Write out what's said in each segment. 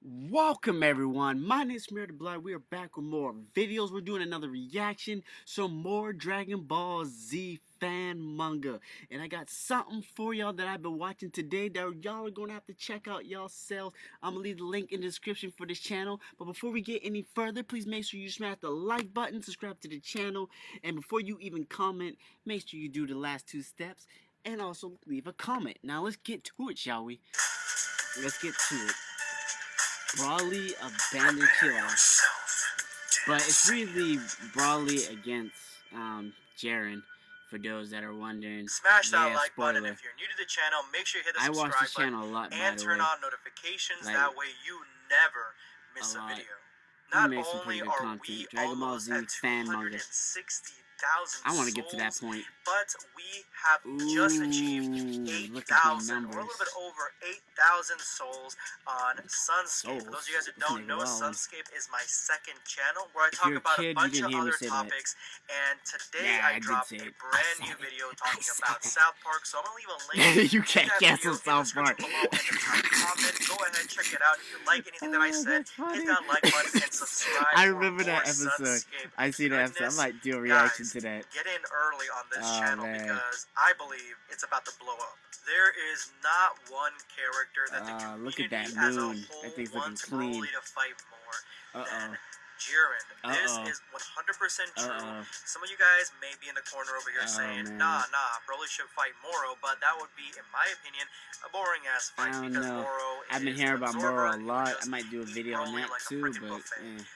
Welcome everyone, my name is Smear the Blood. We are back with more videos. We're doing another reaction, some more Dragon Ball Z fan manga. And I got something for y'all that I've been watching today that y'all are going to have to check out yourselves. I'm going to leave the link in the description for this channel. But before we get any further, please make sure you smash the like button, subscribe to the channel. And before you even comment, make sure you do the last two steps. And also leave a comment. Now let's get to it, shall we? Let's get to it. Broly abandoned Killer, but it's really Broly against Jiren. For those that are wondering, smash that like spoiler. button if you're new to the channel. Make sure you hit the I watch subscribe this channel button a lot, and turn on notifications. That way you never miss a video. Not only are we almost at 260,000 I want to get to that point, but we have just achieved 8,000, or a little bit over 8,000 souls on Sunscape. For those of you guys who don't know, Sunscape is my second channel where I talk about a bunch of other topics. And today I dropped a brand new video talking about South Park. So I'm gonna leave a link. You can't cancel South Park. Below in the comment. Go ahead, check it out. If you like anything that I said, hit that like button and subscribe. I remember that episode. I see that episode. I might do a reaction to that. Get in early on this channel because I believe it's about to blow up. There is not one character that the community as a whole wants Broly to fight more than Jiren. This is 100% true. Some of you guys may be in the corner over here saying, nah, Broly should fight Moro, but that would be, in my opinion, a boring ass fight because Moro I've been hearing about Moro a lot. I might do a video on that too, but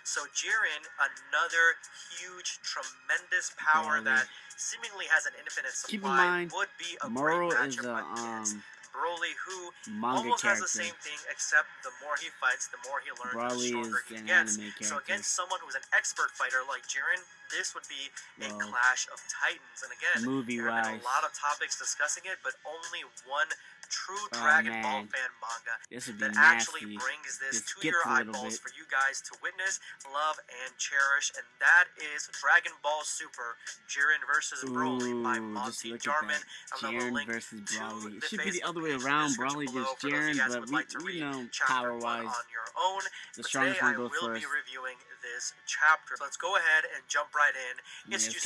So Jiren, another huge, tremendous power that seemingly has an infinite supply, keep in mind, would be a Moro great is matchup against Broly, who manga almost character. has the same thing, except the more he fights, the more he learns, Broly the stronger he gets. So against someone who's an expert fighter like Jiren, this would be a clash of titans. And again, there have been a lot of topics discussing it, but only one true Dragon Ball fan manga that actually brings this to your eyeballs for you guys to witness, love, and cherish. And that is Dragon Ball Super Jiren versus Broly by Monty Jarman. Jiren versus Broly. It should be the other way around. Broly against Jiren, but we know power-wise, on your own. the strongest one goes first. I will be reviewing this chapter. So let's go ahead and jump right in. It's just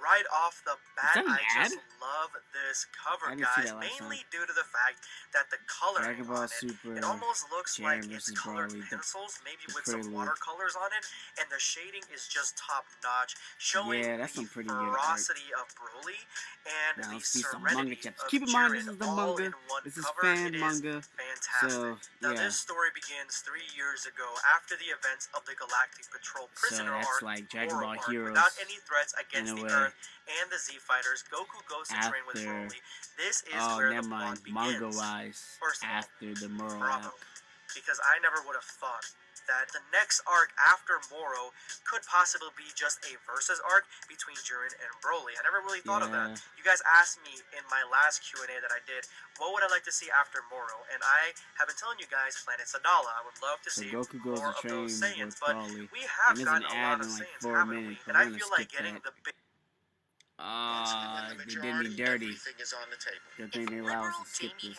right off the bat. I just love this cover, guys, mainly due to the fact that the coloring on it almost looks like it's colored pencils, maybe with some watercolors on it, and the shading is just top notch, showing the ferocity of Broly and the serenity of Keep in mind, this Jiren, is the manga. This is fan manga. Fantastic. So, now this story begins 3 years ago after the events of the Galactic Patrol prisoner arc, like Dragon Ball Heroes. Without any threats against the Earth and the Z Fighters, Goku goes to train with Broly. This is where the plot begins. Manga-wise, after the Moro arc. Because I never would have thought that the next arc after Moro could possibly be just a versus arc between Jiren and Broly. I never really thought of that. You guys asked me in my last Q&A that I did, what would I like to see after Moro? And I have been telling you guys Planet Sadala. I would love to see more of those Saiyans, but we have gotten a lot of Saiyans, haven't we? And I feel like getting the big... they did me dirty. Good thing they allow us to skip this.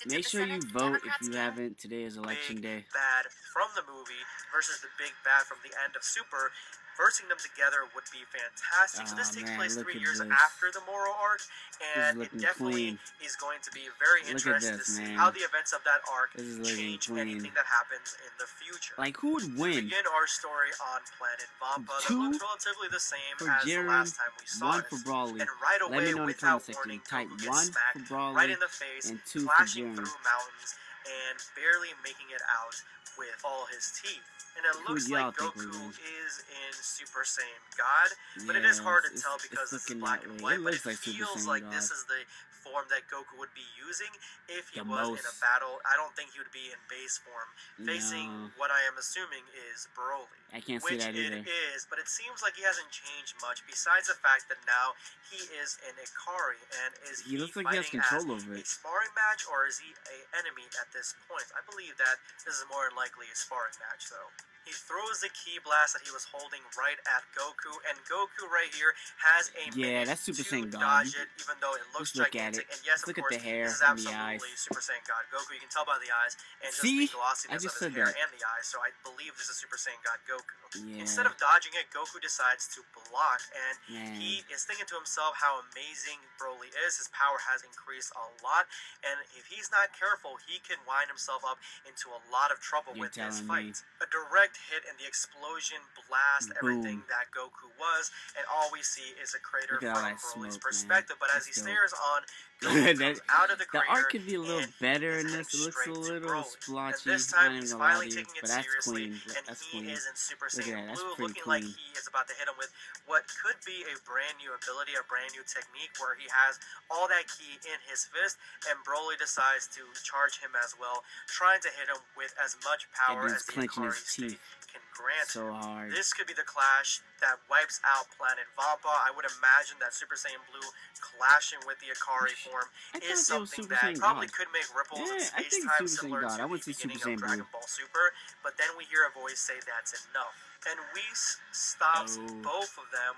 Make sure you vote if you haven't. Today is election day. Bad from the movie versus the big bad from the end of Super. Versing them together would be fantastic. So this takes place 3 years after the Moro arc, and it definitely is going to be very interesting to see how the events of that arc change anything that happens in the future. Like, who would win? To begin our story on Planet Vampa, that looks relatively the same as the last time we saw it. For Broly. And right away, without warning, type Goku gets smacked right in the face, flashing through mountains, and barely making it out with all his teeth. And it looks like Goku is in Super Saiyan God, but it is hard to tell because it's black and white, but it feels like this is the form that Goku would be using if he was in a battle. I don't think he would be in base form, facing what I am assuming is Broly. I can't see that either. Which it is, but it seems like he hasn't changed much, besides the fact that now he is an Ikari, and is he looks like he has control over it. A sparring match, or is he an enemy at this point? I believe that this is more than likely a sparring match, though. He throws the ki blast that he was holding right at Goku, and Goku right here has a minute that's Super to Saiyan God. dodge it, even though it looks look gigantic. at it. And yes, look of course, at the hair this is and absolutely the eyes. Super Saiyan God Goku. You can tell by the eyes and just See? the glossiness of his hair that. and the eyes. So I believe this is Super Saiyan God Goku. Yeah. Instead of dodging it, Goku decides to block, and Man. he is thinking to himself how amazing Broly is. His power has increased a lot, and if he's not careful, he can wind himself up into a lot of trouble with this fight. A direct hit and the explosion blast everything that Goku was, and all we see is a crater from Broly's perspective. But as he stares on, Goku comes out of the crater. The art could be a little better in this. It looks a little splotchy. And this time he's finally taking it seriously, and he is in Super Saiyan Blue, looking like he is about to hit him with what could be a brand new ability, a brand new technique, where he has all that ki in his fist, and Broly decides to charge him as well, trying to hit him with as much power as the Akari state can grant. So hard. This could be the clash that wipes out planet Vampa. I would imagine that Super Saiyan Blue clashing with the Akari form is something that probably could make ripples in space-time similar to the beginning of Dragon Ball Super, but then we hear a voice say that's enough. And Whis stops both of them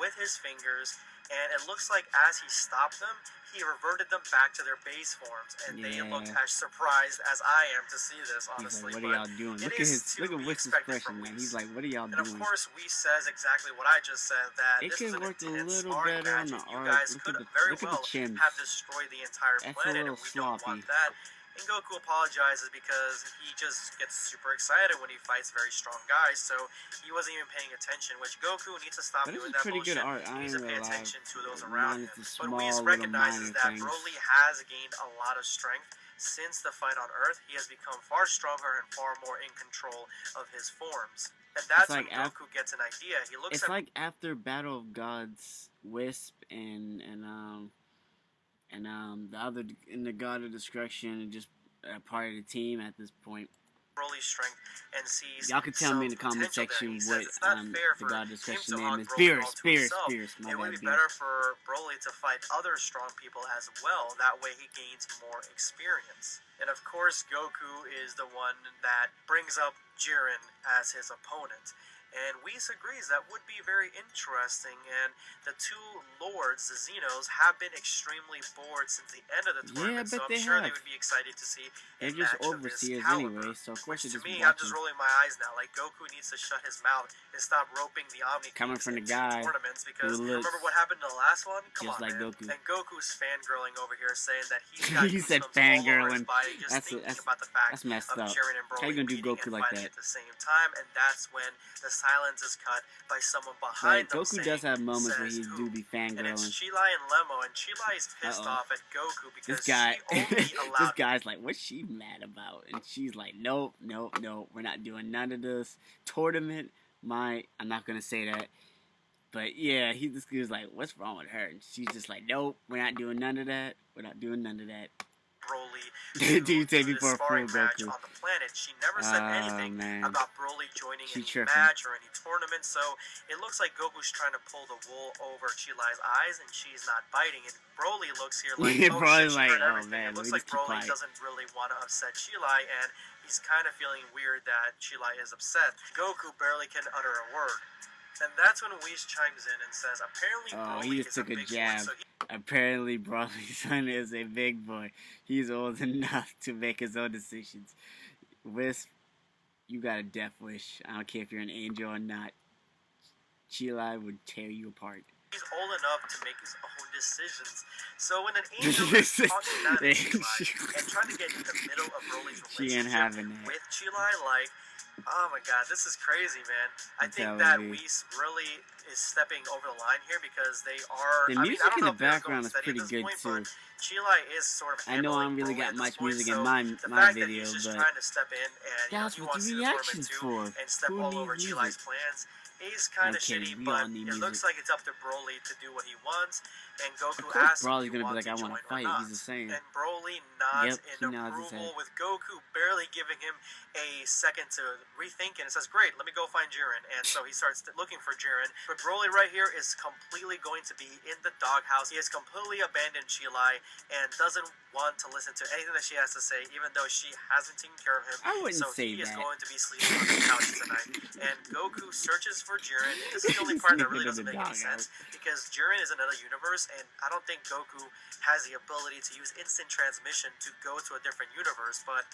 with his fingers, and it looks like as he stopped them, he reverted them back to their base forms, and they look as surprised as I am to see this, honestly. He's like, what are y'all doing? Look at Whis' expression, man. He's like, what are y'all doing? And of course, Whis says exactly what I just said, that it this is an work a intense little art better match, on the and you art. guys could very well have destroyed the entire planet, and we don't want that. And Goku apologizes because he just gets super excited when he fights very strong guys, so he wasn't even paying attention, which Goku needs to stop doing that bullshit. He needs to pay attention to those around him. But Whis recognizes that Broly has gained a lot of strength since the fight on Earth. He has become far stronger and far more in control of his forms. And that's when Goku gets an idea. He looks at... like after Battle of Gods, Wisp and the other in the God of Destruction and just part of the team at this point. Broly's strength and sees y'all can tell me in the comment section what the God of Destruction name is. Spears. It would be better for Broly to fight other strong people as well. That way he gains more experience. And of course, Goku is the one that brings up Jiren as his opponent. And Whis agrees that would be very interesting, and the two lords, the Xenos, have been extremely bored since the end of the tournament, so I'm sure they would be excited to see a match of this caliber. So of course to me, I'm just rolling my eyes now. Like, Goku needs to shut his mouth and stop roping the Omni coming from the guy tournaments, because remember what happened in the last one? Come on, like man. Goku. And Goku's fangirling over here, saying that he's got he said fangirling. That's about the fact messed of up. Jiren and Broly How you gonna do Goku like that at the same time, and that's when the silence is cut by someone behind them. Goku does have moments where he do be fangirling. And it's Chilai and Lemmo, and Chilai is pissed off at Goku because this guy, she only allowed... this guy's like, what's she mad about? And she's like, nope, we're not doing none of this tournament. I'm not gonna say that, but yeah, this dude's like, what's wrong with her? And she's just like, nope, we're not doing none of that. Broly do you take me for a fool, match Goku? On the planet. She never said anything about Broly joining any match or any tournament, so it looks like Goku's trying to pull the wool over Chilai's eyes, and she's not biting. And Broly looks here like, Broly's like, oh man, it looks like Broly doesn't really want to upset Chilai, and he's kind of feeling weird that Chilai is upset. Goku barely can utter a word. And that's when Whis chimes in and says, apparently Broly is a big boy, so apparently Broly's son is a big boy. He's old enough to make his own decisions. Wisp, you got a death wish. I don't care if you're an angel or not. Chilai would tear you apart. He's old enough to make his own decisions. So when an angel is talking down to Chilai and trying to get in the middle of Broly's relationship with Chilai, like, oh my god, this is crazy, man. I think that Whis really is stepping over the line here because they are... The music in the background is pretty good too. Chilai is sort of... I know I don't really got much music in my video, he's just but... trying to step in and that's what the reaction's for. And step all over Chilai's plans is kind of shitty, but it looks like it's up to Broly to do what he wants. And Goku of course asks Broly's him if gonna be he like, I wants to want join to fight. or not. He's the same. And Broly nods in nods his approval, head. with Goku barely giving him a second to rethink it, and says, great, let me go find Jiren. And so he starts looking for Jiren. But Broly right here is completely going to be in the doghouse. He has completely abandoned Chilai and doesn't want to listen to anything that she has to say, even though she hasn't taken care of him. I wouldn't so say he is that. going to be sleeping on the couch tonight. And Goku searches for Jiren. This is the only part that really doesn't make any sense, because Jiren is another universe, and I don't think Goku has the ability to use instant transmission to go to a different universe, but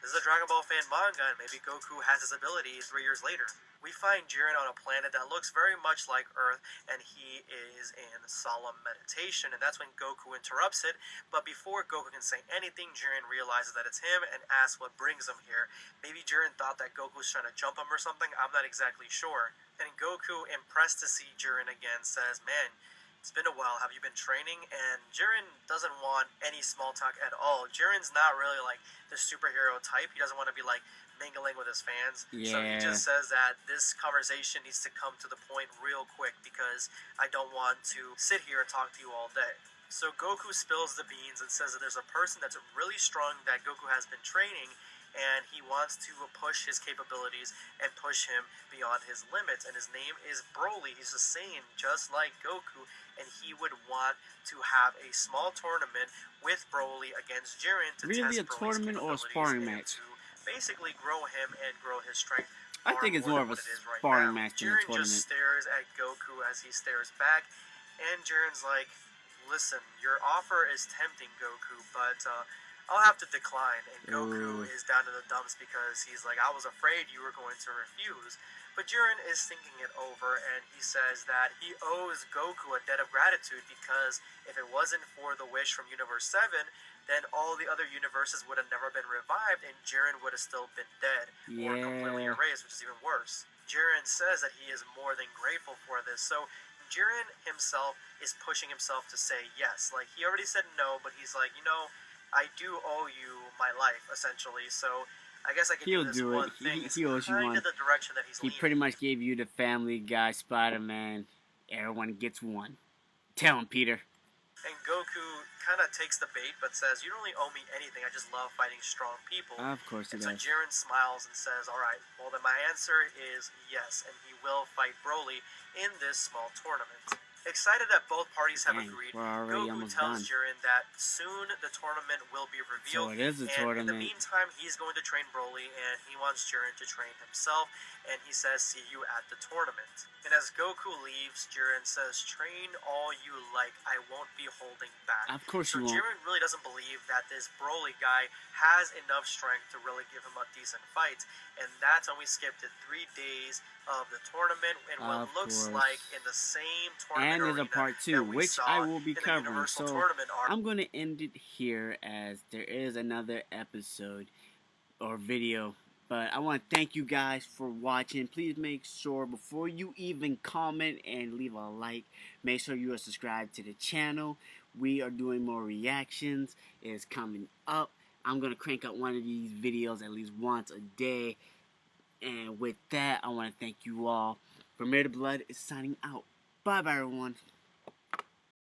this is a Dragon Ball fan manga, and maybe Goku has his ability 3 years later. We find Jiren on a planet that looks very much like Earth, and he is in solemn meditation, and that's when Goku interrupts it. But before Goku can say anything, Jiren realizes that it's him and asks what brings him here. Maybe Jiren thought that Goku was trying to jump him or something, I'm not exactly sure. And Goku, impressed to see Jiren again, says, man, it's been a while, have you been training? And Jiren doesn't want any small talk at all. Jiren's not really like the superhero type. He doesn't want to be like mingling with his fans. Yeah. So he just says that this conversation needs to come to the point real quick, because I don't want to sit here and talk to you all day. So Goku spills the beans and says that there's a person that's really strong that Goku has been training, and he wants to push his capabilities and push him beyond his limits. And his name is Broly. He's a Saiyan just like Goku, and he would want to have a small tournament with Broly against Jiren to really test a tournament or a sparring match? Basically grow him and grow his strength. I think it's more of a sparring match than a Jiren tournament. just stares at Goku as he stares back, and Jiren's like, listen, your offer is tempting, Goku, but I'll have to decline. And Goku is down in the dumps because he's like, I was afraid you were going to refuse. But Jiren is thinking it over, and he says that he owes Goku a debt of gratitude, because if it wasn't for the wish from Universe 7, then all the other universes would have never been revived, and Jiren would have still been dead or completely erased, which is even worse. Jiren says that he is more than grateful for this. So Jiren himself is pushing himself to say yes. Like, he already said no, but he's like, you know, I do owe you my life, essentially. So I guess I can do this one thing. He owes you one. The direction that he's leaning. Pretty much gave you the Family Guy, Spider-Man. Everyone gets one. Tell him, Peter. And Goku kind of takes the bait, but says, you don't really owe me anything. I just love fighting strong people. Of course he does. So Jiren smiles and says, all right, well then my answer is yes, and he will fight Broly in this small tournament. Excited that both parties have agreed, Goku tells Jiren that soon the tournament will be revealed. So it is a tournament. In the meantime, he's going to train Broly, and he wants Jiren to train himself, and he says, see you at the tournament. And as Goku leaves, Jiren says, train all you like, I won't be holding back. Of course you won't. So Jiren really doesn't believe that this Broly guy has enough strength to really give him a decent fight, and that's when we skip to 3 days of the tournament, and what looks like in the same tournament. And there's a part 2, which I will be covering. So I'm going to end it here, as there is another episode or video. But I want to thank you guys for watching. Please make sure, before you even comment and leave a like, make sure you are subscribed to the channel. We are doing more reactions. It's coming up. I'm going to crank out one of these videos at least once a day. And with that, I want to thank you all. Vermillion-Blood is signing out. Bye-bye, everyone.